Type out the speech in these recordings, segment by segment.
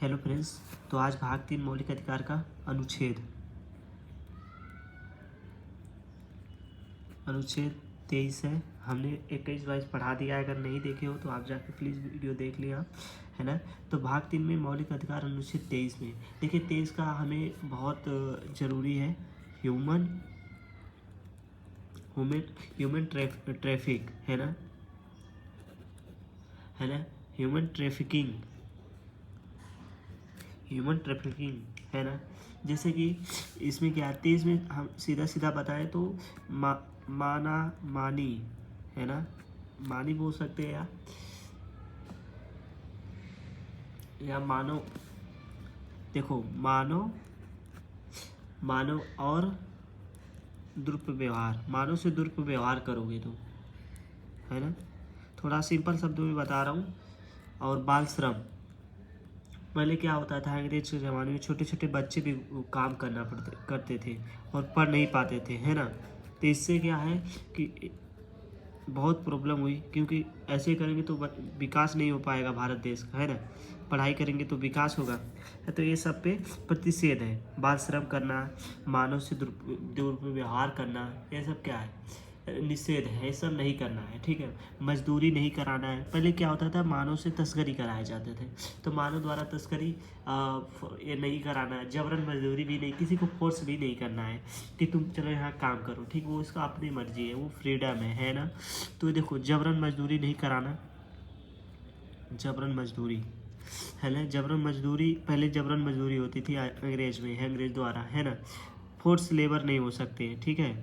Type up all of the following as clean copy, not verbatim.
Hello friends, तो आज भाग 3 मौलिक अधिकार का अनुच्छेद 23 है। हमने 21-22 पढ़ा दिया है। अगर नहीं देखे हो तो आप जाके प्लीज़ वीडियो देख लिया, है ना। तो भाग 3 में मौलिक अधिकार अनुच्छेद 23 में देखिए 23 का हमें बहुत ज़रूरी है। ह्यूमन ह्यूमन ट्रैफिक, है ना, ह्यूमन ट्रैफिकिंग, है ना। जैसे कि इसमें क्या है, 23 में हम सीधा सीधा बताएं तो माना मानी, है ना, मानी बोल सकते हैं या मानो। देखो मानव और दुर्व्यवहार, मानव से दुर्व्यवहार करोगे तो, है ना। थोड़ा सिंपल शब्दों में बता रहा हूँ। और बाल श्रम, पहले क्या होता था, अंग्रेज के ज़माने में छोटे छोटे बच्चे भी काम करते थे और पढ़ नहीं पाते थे, है ना। तो इससे क्या है कि बहुत प्रॉब्लम हुई, क्योंकि ऐसे करेंगे तो विकास नहीं हो पाएगा भारत देश का, है ना। पढ़ाई करेंगे तो विकास होगा। तो ये सब पे प्रतिषेध है। बाल श्रम करना, मानव से दुर्व्यवहार करना, ये सब क्या है, निषेध है। ये सब नहीं करना है, ठीक है। मजदूरी नहीं कराना है। पहले क्या होता था, मानव से तस्करी कराए जाते थे, तो मानव द्वारा तस्करी ये नहीं कराना है। जबरन मजदूरी भी नहीं, किसी को फोर्स भी नहीं करना है कि तुम चलो यहाँ काम करो, ठीक। वो उसका अपनी मर्जी है, वो फ्रीडम है ना। तो देखो, जबरन मजदूरी नहीं कराना, जबरन मजदूरी, है ना। जबरन मजदूरी, पहले जबरन मजदूरी होती थी अंग्रेज में, है, अंग्रेज द्वारा, है ना। फोर्स लेबर नहीं हो सकते, ठीक है।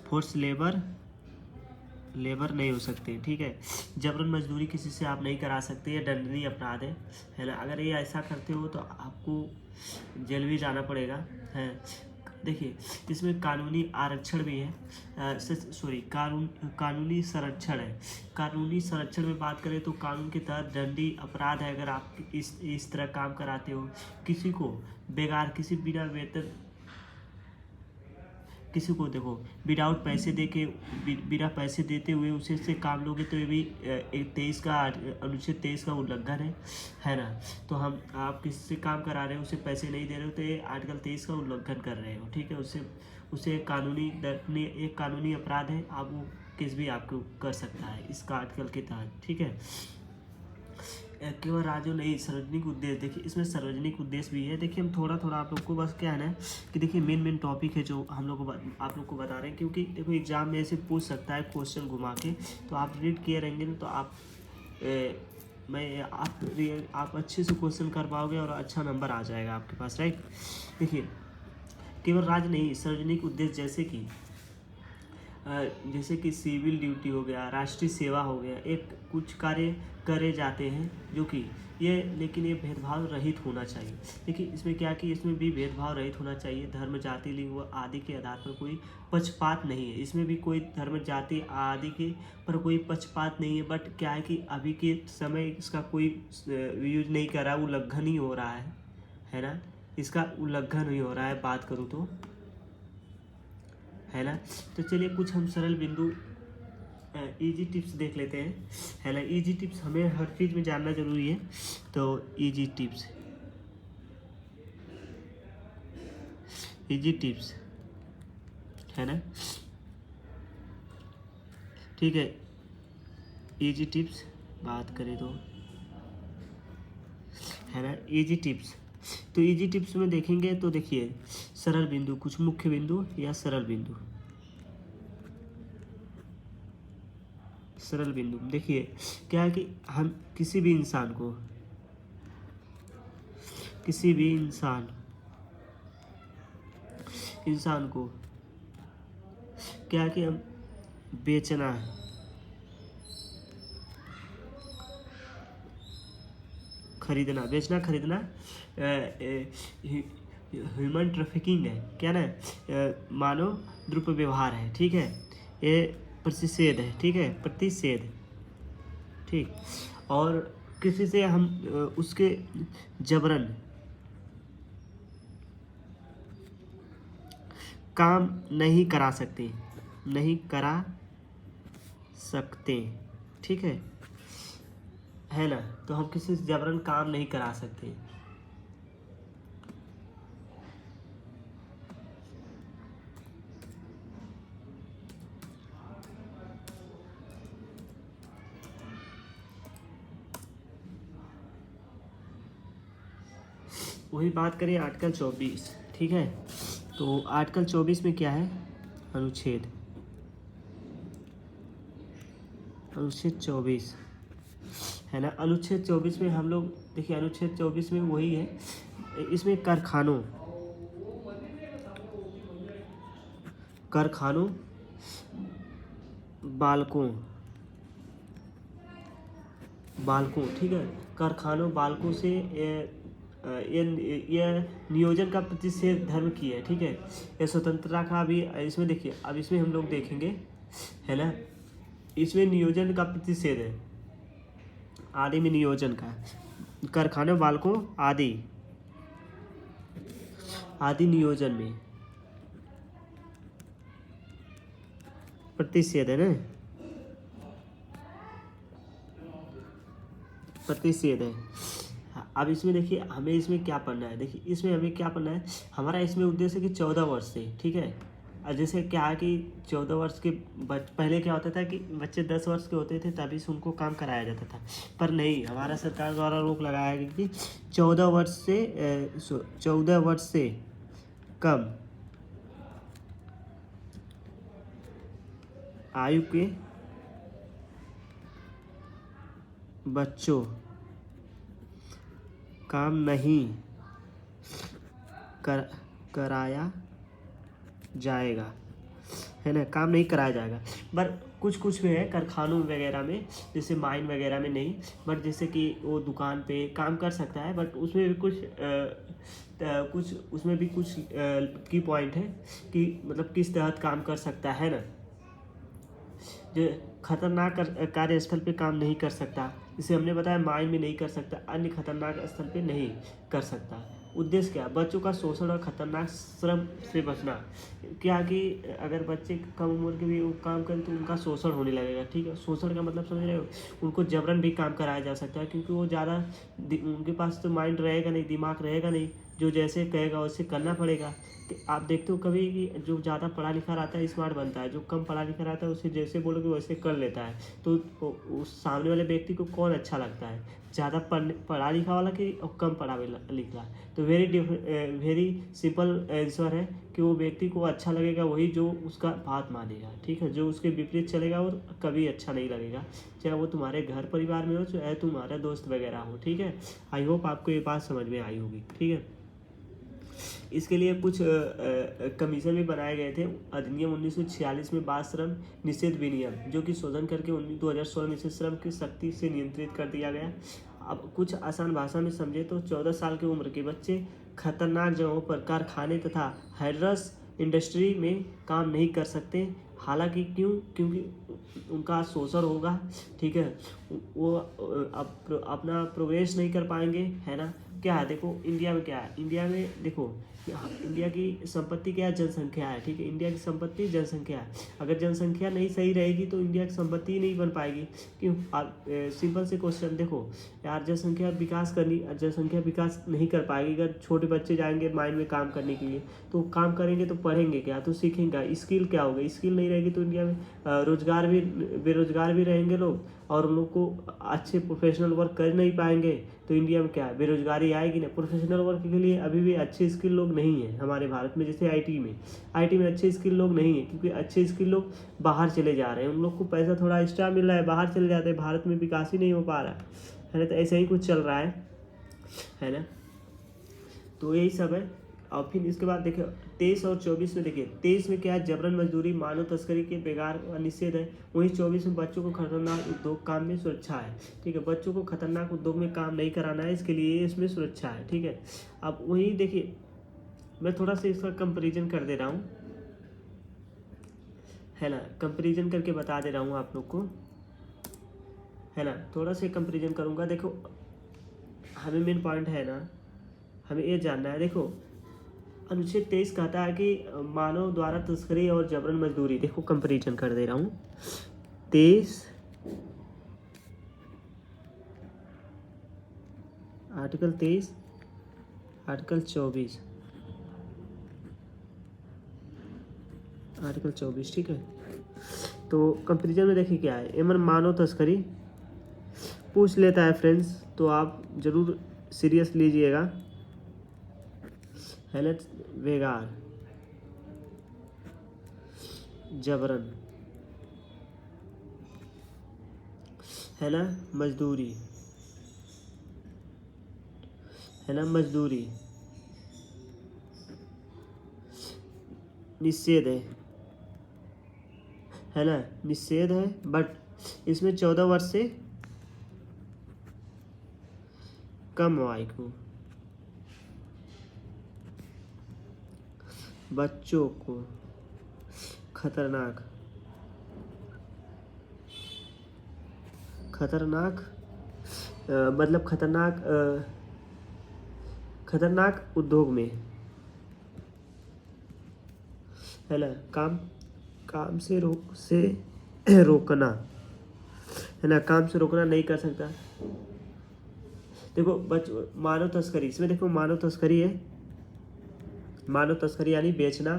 फोर्स लेबर नहीं हो सकते, ठीक है। जबरन मजदूरी किसी से आप नहीं करा सकते, ये दंडनीय अपराध है ना। अगर ये ऐसा करते हो तो आपको जेल भी जाना पड़ेगा, है। देखिए, इसमें कानूनी आरक्षण भी है, कानूनी संरक्षण है। कानूनी संरक्षण में बात करें तो कानून के तहत दंडनीय अपराध है अगर आप इस तरह काम कराते हो। किसी को बेकार, बिना वेतन, किसी को देखो विदाउट पैसे दे के, बिना पैसे देते हुए उसे से काम लोगे तो ये भी 23 का अनुच्छेद 23 का उल्लंघन है ना। तो आप किसी से काम करा रहे हो, उसे पैसे नहीं दे रहे हो, तो ये आर्टिकल 23 का उल्लंघन कर रहे हो, ठीक है। उसे एक कानूनी अपराध है। आप वो केस भी आपको कर सकता है इसका आर्टिकल के तहत, ठीक है। केवल राज्यों नहीं, सार्वजनिक उद्देश्य, देखिए इसमें सार्वजनिक उद्देश्य भी है। देखिए हम थोड़ा थोड़ा आप लोग को बस क्या है ना कि देखिए मेन टॉपिक है जो हम लोग को आप लोग को बता रहे हैं, क्योंकि देखो एग्जाम में ऐसे पूछ सकता है क्वेश्चन घुमा के। तो आप रीड किए रहेंगे ना तो आप अच्छे से क्वेश्चन कर पाओगे और अच्छा नंबर आ जाएगा आपके पास, राइट। देखिए, केवल राज्य नहीं, सार्वजनिक उद्देश्य जैसे कि सिविल ड्यूटी हो गया, राष्ट्रीय सेवा हो गया, एक कुछ कार्य करे जाते हैं जो कि लेकिन ये भेदभाव रहित होना चाहिए। देखिए इसमें क्या कि इसमें भी भेदभाव रहित होना चाहिए। धर्म, जाति, लिंग व आदि के आधार पर कोई पक्षपात नहीं है। इसमें भी कोई धर्म, जाति आदि के पर कोई पक्षपात नहीं है। बट क्या है कि अभी के समय इसका कोई यूज नहीं कर रहा है, उल्लंघन ही हो रहा है ना। इसका उल्लंघन ही हो रहा है, बात करूँ तो, है ना। तो चलिए कुछ हम सरल बिंदु, इजी टिप्स देख लेते हैं, है ना। इजी टिप्स हमें हर चीज़ में जानना जरूरी है। तो इजी टिप्स, है ना, ठीक है। इजी टिप्स बात करें तो, है ना, इजी टिप्स। तो इजी टिप्स में देखेंगे तो देखिए सरल बिंदु, कुछ मुख्य बिंदु या सरल बिंदु देखिए क्या है कि हम किसी भी इंसान को क्या है कि हम बेचना, बेचना खरीदना ह्यूमन ट्रैफिकिंग है, क्या ना, मानव दुर्व्यवहार है, ठीक है। ये प्रतिषेध है, ठीक है, प्रतिषेध, ठीक। और किसी से हम उसके जबरन काम नहीं करा सकते, ठीक है है ना, तो हम किसी से जबरन काम नहीं करा सकते। वही बात करें आर्टिकल 24, ठीक है। तो आर्टिकल 24 में क्या है, अनुच्छेद 24 है ना। अनुच्छेद 24 में हम लोग देखिए, अनुच्छेद 24 में वही है, इसमें कारखानों बालकों, ठीक है, कारखानों बालकों से ये नियोजन का प्रतिषेध धर्म की है, ठीक है। ये स्वतंत्रता का भी इसमें देखिए, अब इसमें हम लोग देखेंगे, है ना, इसमें नियोजन का प्रतिषेध है, आदि में नियोजन का, कारखानों बालकों आदि नियोजन में प्रतिषेध है ना, प्रतिषेध है। अब इसमें देखिए हमें इसमें क्या पढ़ना है, देखिए इसमें हमें क्या पढ़ना है, हमारा इसमें उद्देश्य है कि 14 वर्ष से, ठीक है। और जैसे क्या है कि 14 वर्ष के पहले क्या होता था कि बच्चे 10 वर्ष के होते थे तभी से उनको काम कराया जाता था, पर नहीं, हमारा सरकार द्वारा रोक लगाया गया कि 14 वर्ष से कम आयु के बच्चों काम नहीं कराया जाएगा, है ना, काम नहीं कराया जाएगा। पर कुछ में है, कारखानों वगैरह में, जैसे माइन वगैरह में नहीं, बट जैसे कि वो दुकान पे काम कर सकता है, बट उसमें भी कुछ की पॉइंट है कि मतलब किस तहत काम कर सकता है ना, जो खतरनाक कार्यस्थल पे काम नहीं कर सकता, इसे हमने बताया माइन में नहीं कर सकता, अन्य खतरनाक स्थल पे नहीं कर सकता। उद्देश्य क्या, बच्चों का शोषण और खतरनाक श्रम से बचना। क्या कि अगर बच्चे कम उम्र के भी वो काम करें तो उनका शोषण होने लगेगा, ठीक है। शोषण का मतलब समझ रहे हो, उनको जबरन भी काम कराया जा सकता है, क्योंकि वो ज़्यादा उनके पास तो माइंड रहेगा नहीं, दिमाग रहेगा नहीं, जो जैसे कहेगा वैसे करना पड़ेगा। कि आप देखते हो कभी कि जो ज़्यादा पढ़ा लिखा रहता है स्मार्ट बनता है, जो कम पढ़ा लिखा रहता है उसे जैसे बोलोगे वैसे कर लेता है। तो उस सामने वाले व्यक्ति को कौन अच्छा लगता है, ज़्यादा पढ़ा लिखा वाला कि कम पढ़ा लिखा। तो वेरी सिंपल आंसर है कि वो व्यक्ति को अच्छा लगेगा वही जो उसका बात मानेगा, ठीक है। जो उसके विपरीत चलेगा वो कभी अच्छा नहीं लगेगा, चाहे वो तुम्हारे घर परिवार में हो, चाहे तुम्हारा दोस्त वगैरह हो, ठीक है। आई होप आपको ये बात समझ में आई होगी, ठीक है। इसके लिए कुछ कमीशन भी बनाए गए थे। अधिनियम 1946 में बाल श्रम निषेध विनियम, जो कि शोधन करके 2016 में इसे श्रम की सख्ती से नियंत्रित कर दिया गया। अब कुछ आसान भाषा में समझे तो 14 साल की उम्र के बच्चे खतरनाक जगहों पर कारखाने तथा हैंडरस इंडस्ट्री में काम नहीं कर सकते। हालांकि क्योंकि उनका शोषण होगा, ठीक है, वो अपना प्रवेश नहीं कर पाएंगे, है ना। क्या है, देखो इंडिया में क्या है, इंडिया में देखो इंडिया की संपत्ति क्या है, जनसंख्या है, ठीक है। इंडिया की संपत्ति जनसंख्या है। अगर जनसंख्या नहीं सही रहेगी तो इंडिया की संपत्ति नहीं बन पाएगी। क्यों, सिंपल से क्वेश्चन देखो यार, जनसंख्या विकास नहीं कर पाएगी अगर छोटे बच्चे जाएंगे माइन में काम करने के लिए। तो काम करेंगे तो पढ़ेंगे क्या, तो सीखेंगे, स्किल क्या होगा, स्किल नहीं रहेगी तो इंडिया में बेरोजगार भी रहेंगे लोग, और उन लोग को अच्छे प्रोफेशनल वर्क कर नहीं पाएंगे। तो इंडिया में क्या है, बेरोजगारी आएगी ना। प्रोफेशनल वर्क के लिए अभी भी अच्छे स्किल लोग नहीं हैं हमारे भारत में। जैसे आईटी में अच्छे स्किल लोग नहीं हैं, क्योंकि अच्छे स्किल लोग बाहर चले जा रहे हैं, उन लोग को पैसा थोड़ा एक्स्ट्रा मिल रहा है, बाहर चले जाते हैं, भारत में विकास ही नहीं हो पा रहा है ना। तो ऐसा ही कुछ चल रहा है ना। तो यही सब है। और फिर इसके बाद देखिए 23 और 24 में, देखिए 23 में क्या है, जबरन मजदूरी, मानव तस्करी के बेगार निषेध है। वहीं 24 में बच्चों को खतरनाक उद्योग काम में सुरक्षा है, ठीक है। बच्चों को खतरनाक उद्योग में काम नहीं कराना है, इसके लिए इसमें सुरक्षा है, ठीक है। अब वही देखिए मैं थोड़ा सा इसका कंपेरिजन कर दे रहा हूँ, है ना, कंपेरिजन करके बता दे रहा हूँ आप लोग को, है ना। थोड़ा सा कंपेरिजन करूँगा। देखो हमें मेन पॉइंट है ना, हमें ये जानना है। देखो अनुच्छेद 23 कहता है कि मानव द्वारा तस्करी और जबरन मजदूरी, देखो कंपैरिजन कर दे रहा हूँ, 23 आर्टिकल 23, आर्टिकल 24, आर्टिकल 24, ठीक है। तो कंपेरिजन में देखिए क्या है, एमन मानव तस्करी पूछ लेता है फ्रेंड्स, तो आप जरूर सीरियस लीजिएगा। हेलथ वेगार, जबरन, है ना, मजदूरी, है ना, मजदूरी, निषेध है ना, निषेध है, बट इसमें 14 वर्ष से कम आयु को बच्चों को खतरनाक मतलब खतरनाक उद्योग में, है ना, काम से रोकना, है ना, काम से रोकना नहीं कर सकता। देखो मानव तस्करी, इसमें देखो मानव तस्करी है, मानव तस्करी यानी बेचना,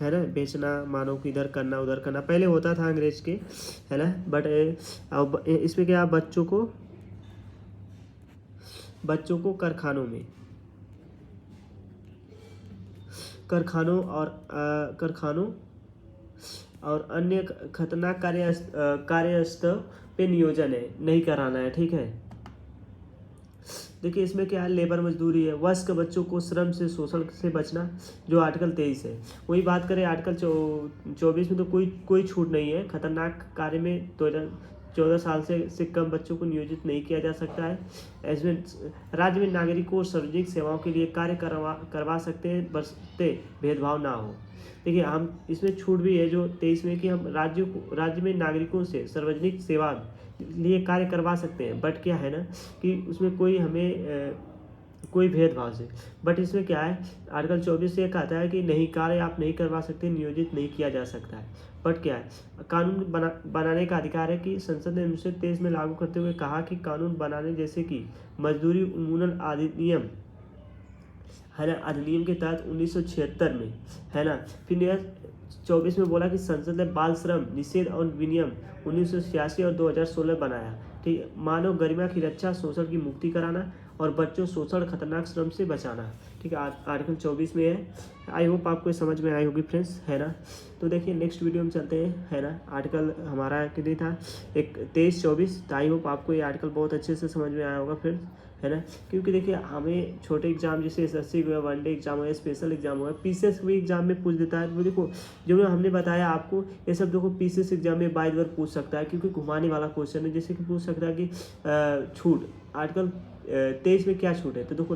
है ना, बेचना, मानव को इधर करना उधर करना, पहले होता था अंग्रेज के, है ना, बट अब इसमें क्या, बच्चों को कारखानों और अन्य खतरनाक कार्यस्थल पे नियोजन है, नहीं कराना है, ठीक है। देखिए इसमें क्या है, लेबर मजदूरी है, वयस्क बच्चों को श्रम से शोषण से बचना, जो आर्टिकल 23 है। वही बात करें आर्टिकल 24 में तो कोई छूट नहीं है, खतरनाक कार्य में 14 साल से कम बच्चों को नियोजित नहीं किया जा सकता है। इसमें राज्य में नागरिकों और सार्वजनिक सेवाओं के लिए कार्य करवा सकते हैं, बशर्ते भेदभाव ना हो। देखिए हम इसमें छूट भी है जो 23 में, कि हम राज्य में नागरिकों से सार्वजनिक सेवा लिए कार्य करवा सकते हैं, बट क्या है ना कि उसमें कोई भेदभाव से, बट इसमें क्या है, आर्टिकल 24 से कहता है कि नहीं, कार्य आप नहीं करवा सकते, नियोजित नहीं किया जा सकता है। बट क्या है, कानून बनाने का अधिकार है, कि संसद ने 1923 में लागू करते हुए कहा कि कानून बनाने, जैसे कि मजदूरी उन्मूलन अधिनियम, है ना, अधिनियम के तहत 1976 में, है ना, फिर 24 में बोला कि संसद ने बाल श्रम निषेध और विनियम 1986 और 2016 बनाया, ठीक है, मानव गरिमा की रक्षा, शोषण की मुक्ति कराना और बच्चों शोषण खतरनाक श्रम से बचाना, ठीक है, आर्टिकल 24 में है। आई होप आपको समझ में आई होगी फ्रेंड्स, है ना। तो देखिए नेक्स्ट वीडियो में चलते हैं, है ना। आर्टिकल हमारा कितनी था, 23-24, तो आई होप आपको ये आर्टिकल बहुत अच्छे से समझ में आया होगा फ्रेंड्स, है ना। क्योंकि देखिए हमें छोटे एग्जाम जैसे एसएससी हुआ, वनडे एग्जाम हुआ, स्पेशल एग्जाम हुआ, पीसीएस भी एग्जाम में पूछ देता है। तो देखो जो हमने बताया आपको, ये सब देखो पीसीएस एग्जाम में बाय द वे पूछ सकता है, क्योंकि घुमाने वाला क्वेश्चन है। जैसे कि पूछ सकता है कि छूट आर्टिकल 23 में क्या छूट है, तो देखो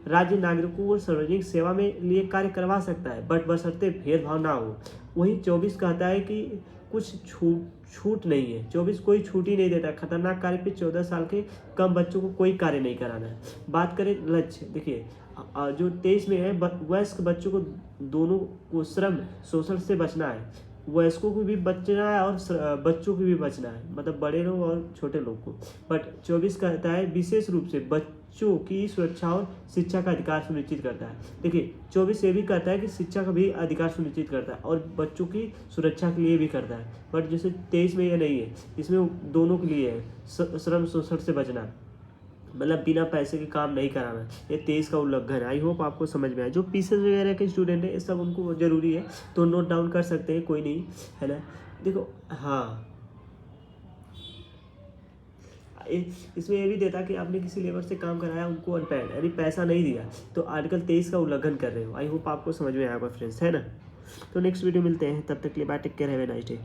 राज्य नागरिकों को सार्वजनिक सेवा में लिए कार्य करवा सकता है, बट बशर्ते भेदभाव ना हो। वही 24 कहता है कि कुछ छूट नहीं है, 24 कोई छूट ही नहीं देता, खतरनाक कार्य पे 14 साल के कम बच्चों को कोई कार्य नहीं कराना है। बात करें लक्ष्य, देखिए जो 23 में है, वयस्क बच्चों को दोनों को श्रम शोषण से बचना है, वयस्कों को भी बचना है और बच्चों को भी बचना है, मतलब बड़े लोग और छोटे लोग को। बट 24 कहता है विशेष रूप से बच्चों की सुरक्षा और शिक्षा का अधिकार सुनिश्चित करता है। देखिए 24 ये भी कहता है कि शिक्षा का भी अधिकार सुनिश्चित करता है और बच्चों की सुरक्षा के लिए भी करता है, बट जैसे 23 में ये नहीं है, इसमें दोनों के लिए है, श्रम शोषण से बचना, मतलब बिना पैसे के काम नहीं कराना, ये 23 का उल्लंघन है। आई होप आपको समझ में आया। जो पीसीएस वगैरह के स्टूडेंट हैं, ये सब उनको जरूरी है, तो नोट डाउन कर सकते हैं, कोई नहीं, है ना। देखो हाँ, इसमें ये भी देता कि आपने किसी लेबर से काम कराया, उनको अनपेड यानी पैसा नहीं दिया, तो आर्टिकल 23 का उल्लंघन कर रहे हो। आई होप आपको समझ में आएगा फ्रेंड्स, है ना। तो नेक्स्ट वीडियो मिलते हैं, तब तक के लिए bye, take care, have a nice day.